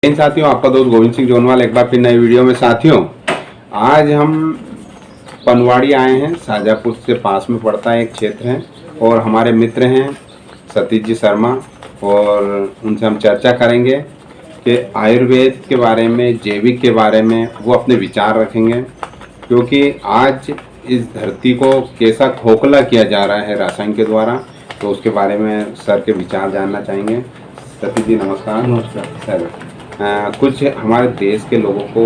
इन साथियों, आपका दोस्त गोविंद सिंह जोनवाल एक बार फिर नई वीडियो में। साथियों, आज हम पनवाड़ी आए हैं। शाजापुर से पास में पड़ता है एक क्षेत्र है, और हमारे मित्र हैं सतीश जी शर्मा, और उनसे हम चर्चा करेंगे कि आयुर्वेद के बारे में, जैविक के बारे में वो अपने विचार रखेंगे। क्योंकि आज इस धरती को कैसा खोखला किया जा रहा है रासायन के द्वारा, तो उसके बारे में सर के विचार जानना चाहेंगे। सतीश जी नमस्कार। नमस्कार सर, कुछ हमारे देश के लोगों को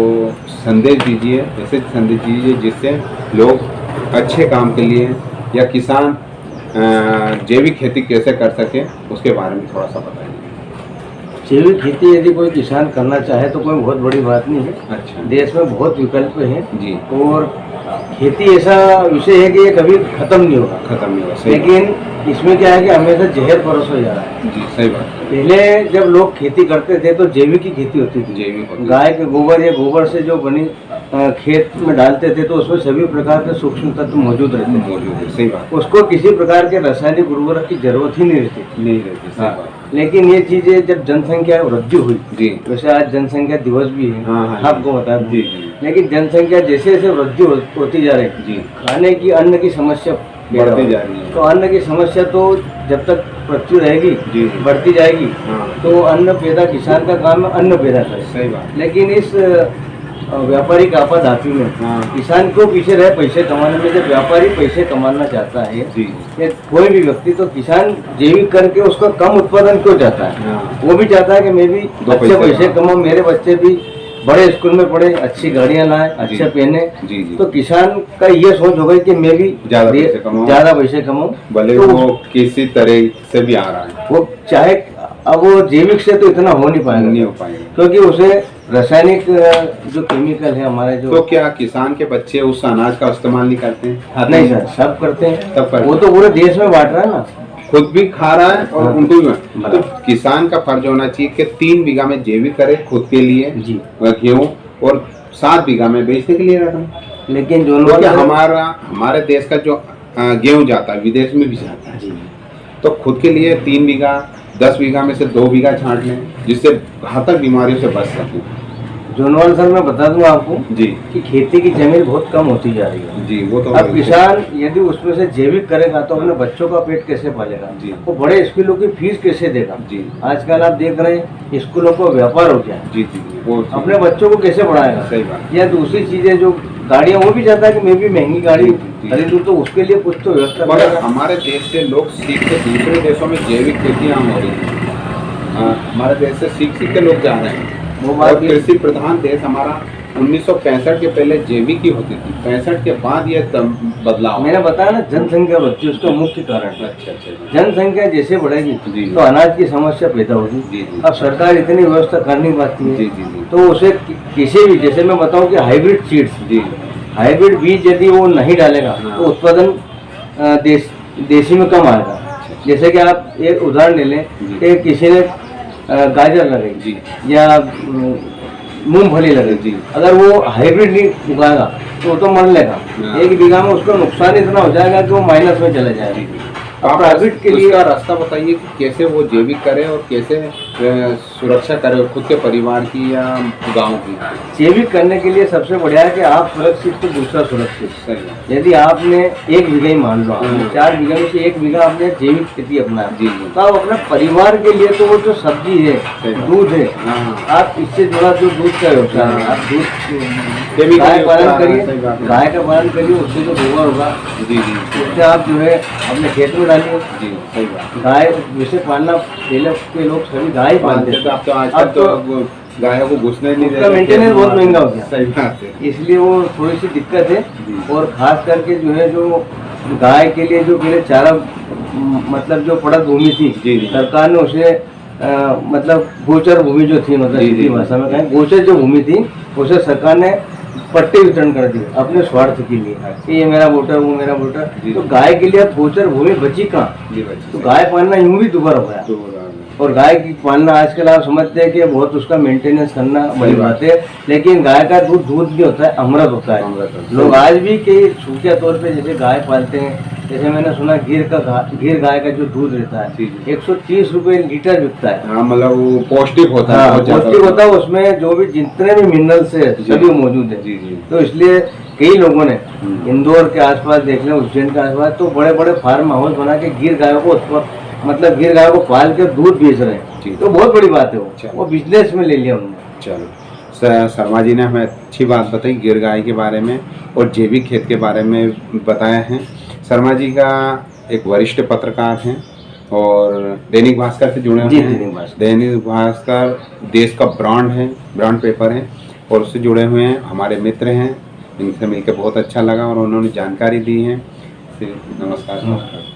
संदेश दीजिए, ऐसे संदेश दीजिए जिससे लोग अच्छे काम के लिए या किसान जैविक खेती कैसे कर सके, उसके बारे में थोड़ा सा बताइए। जैविक खेती यदि कोई किसान करना चाहे तो कोई बहुत बड़ी बात नहीं है। अच्छा। देश में बहुत विकल्प हैं जी। और खेती ऐसा विषय है कि ये कभी खत्म नहीं होगा। खत्म नहीं होगा, सही लेकिन इसमें क्या है कि हमेशा जहर परोसा जा रहा है। जी, सही बात। पहले जब लोग खेती करते थे तो जैविक की खेती होती थी। जैविक होती थी। गाय के गोबर या गोबर से जो बनी खेत में डालते थे तो उसमें सभी प्रकार के सूक्ष्म तत्व मौजूद रहते थे। मौजूद है, सही बात। उसको किसी प्रकार के रासायनिक उर्वरक की जरूरत ही नहीं रहती। सही बात। लेकिन ये चीजें जब जनसंख्या वृद्धि हुई, जी, वैसे आज जनसंख्या दिवस भी है। हाँ, आपको बता दें। जी जी। लेकिन जनसंख्या जैसे जैसे वृद्धि होती जा रही है, जी, खाने की अन्न की समस्या बढ़ती जा रही है। तो अन्न की समस्या तो जब तक पृथ्वी रहेगी जी, बढ़ती जाएगी। हाँ, तो अन्न पैदा, किसान का काम है अन्न पैदा करे। सही बात। लेकिन इस व्यापारिक आपाधापी में हाँ, किसान क्यों पीछे रहे पैसे कमाने में? जब व्यापारी पैसे कमाना चाहता है जी, या कोई भी व्यक्ति, तो किसान जैविक करके उसका कम उत्पादन क्यों चाहता है? हाँ, वो भी चाहता है कि मैं भी दो अच्छे पैसे पैसे कमाऊं, मेरे बच्चे भी बड़े स्कूल में पढ़े, अच्छी गाड़ियां लाए, जी, अच्छे पहने। जी जी। तो किसान का ये सोच होगा कि मैं भी ज्यादा पैसे कमाऊं, भले तो वो किसी तरह से भी आ रहा है। वो चाहे, अब वो जैविक से तो इतना हो नहीं पाएगा, नहीं हो पाएगा, क्योंकि उसे रासायनिक जो केमिकल है हमारे जो। तो क्या किसान के बच्चे उस अनाज का इस्तेमाल नहीं करते हैं? नहीं सर, सब करते हैं। सब करते हैं। वो तो पूरे देश में बांट रहा है ना, खुद भी खा रहा है और हाँ, उनको भी। तो किसान का फर्ज होना चाहिए कि 3 बीघा में जैविक करे खुद के लिए जी, गेहूँ, और 7 बीघा में बेचने के लिए रखें। लेकिन जो क्योंकि हमारे देश का जो गेहूँ जाता है विदेश में भी जाता है, जी, तो खुद के लिए 3 बीघा, 10 बीघा में से 2 बीघा छांट लें, जिससे घातक बीमारियों से बच सकें। जोनवाल सर, मैं बता दूं आपको जी कि खेती की जमीन बहुत कम होती जा रही है। जी, वो तो अब किसान यदि उसमें से जैविक करेगा तो अपने बच्चों का पेट कैसे पालेगा? जी। वो बड़े स्कूलों की फीस कैसे देगा? जी आजकल आप देख रहे हैं स्कूलों को व्यापार हो गया है। जी जी, वो अपने बच्चों को कैसे पढ़ाएगा? सही बात। या दूसरी चीजें जो गाड़ियां, वो भी चाहता है कि मैं भी महंगी गाड़ी जी। खरीदूं, तो उसके लिए कुछ तो व्यवस्था मगर करेगा। हमारे देश से लोग सीख के दूसरे देशों में जैविक खेती आम हो रही है। हमारे देश से सीख के लोग जा रहे हैं। वो और बात कृषि प्रधान देश हमारा 1965 के पहले जैविक ही होती थी, 65 के बाद ये बदलाव। मैंने बताया ना, जनसंख्या बढ़ती है, उसका मुख्य कारण। अच्छा अच्छा। जनसंख्या जैसे बढ़ेगी जी। तो अनाज की समस्या पैदा होगी। जी जी। अब सरकार इतनी व्यवस्था कर नहीं पाती है। जी जी जी। तो उसे किसी भी, जैसे मैं बताऊं कि हाइब्रिड सीड्स, जी, हाइब्रिड बीज यदि वो नहीं डालेगा हाँ। तो उत्पादन देशी में कम आएगा। जैसे कि आप एक उदाहरण ले लें जी। कि किसी ने गाजर लगाई जी या मूंगफली लगाई, जी। अगर वो हाइब्रिड नहीं उगाएगा तो वो तो मर लेगा। हाँ। 1 बीघा में उसका नुकसान इतना हो जाएगा कि वो माइनस में चले जाएगा। आप प्राइवेट के लिए उसका रास्ता बताइए कि कैसे वो जैविक करे और कैसे सुरक्षा करे खुद के परिवार की या गांव की। जैविक करने के लिए सबसे बढ़िया है कि आप सुरक्षित तो दूसरा सुरक्षित। सही है। यदि आपने 1 बीघा ही मान लो, आपने 4 बीघा में से 1 बीघा आपने जैविक खेती अपनाया, जी जी। तो आप अपने परिवार के लिए तो वो जो सब्जी है, सही बात। दूध है, हाँ, आप इससे जुड़ा जो दूध का व्यवसाय है, हाँ। आप दूध केमिकल गाय पालन सही करिए, बात है। गाय का पालन करिए, उससे जो गोबर होगा जी जी उससे आप जो है अपने खेत में डालिए। जी, सही बात। गाय वैसे पालना, पहले के लोग सभी गाय पालते थे। अब तो आजकल तो गायों को घुसने नहीं उसका मेंटेनेंस बहुत महंगा हो गया। सही बात है। इसलिए वो थोड़ी सी दिक्कत है। जी। और खास करके जो है, जो गाय के लिए जो पहले चारा, मतलब जो पड़त भूमि थी, जी, जी। सरकार ने उसे मतलब गोचर भूमि जो थी, मतलब जी, जी, हिंदी भाषा में कहें, गोचर जो भूमि थी, उसे सरकार ने पट्टे वितरण कर दिए अपने स्वार्थ के लिए कि ये मेरा वोटर, वो मेरा वोटर। जी। तो गाय के लिए अब गोचर भूमि बची कहाँ? जी बच्चे। तो गाय पालना यूं भी दुबारा हो गया। और गाय की पालना आजकल आप समझते हैं कि बहुत उसका मेंटेनेंस करना बड़ी बात है। लेकिन गाय का दूध नहीं होता है, अमृत होता है। अमृत होता है। लोग आज भी कई सूखिया तौर पे जैसे गाय पालते हैं, जैसे मैंने सुना गिर गाय का जो दूध रहता है जी, जी। 130 रुपए लीटर बिकता है। हाँ, मतलब वो पौष्टिक होता है, हाँ, बहुत ज्यादा पौष्टिक होता है, उसमें जो भी जितने भी मिनरल्स है जी। सभी मौजूद है। जी, जी। तो इसलिए कई लोगों ने इंदौर के आसपास देख लें, उज्जैन के आसपास, तो बड़े बड़े फार्म हाउस बना के गिर गायों को मतलब गिर गायों को पाल के दूध बेच रहे जी। हैं। तो बहुत बड़ी बात है चलो। वो बिजनेस में ले लिया उन्होंने। चलो, शर्मा जी ने हमें अच्छी बात बताई गिर गाय के बारे में और जैविक खेत के बारे में बताया है। शर्मा जी का एक वरिष्ठ पत्रकार हैं और दैनिक भास्कर से जुड़े हुए जी, हैं। दैनिक भास्कर देश का ब्रांड है, ब्रांड पेपर है और उससे जुड़े हुए हैं, हमारे मित्र हैं। इनसे मिलकर बहुत अच्छा लगा और उन्होंने जानकारी दी है। फिर नमस्कार।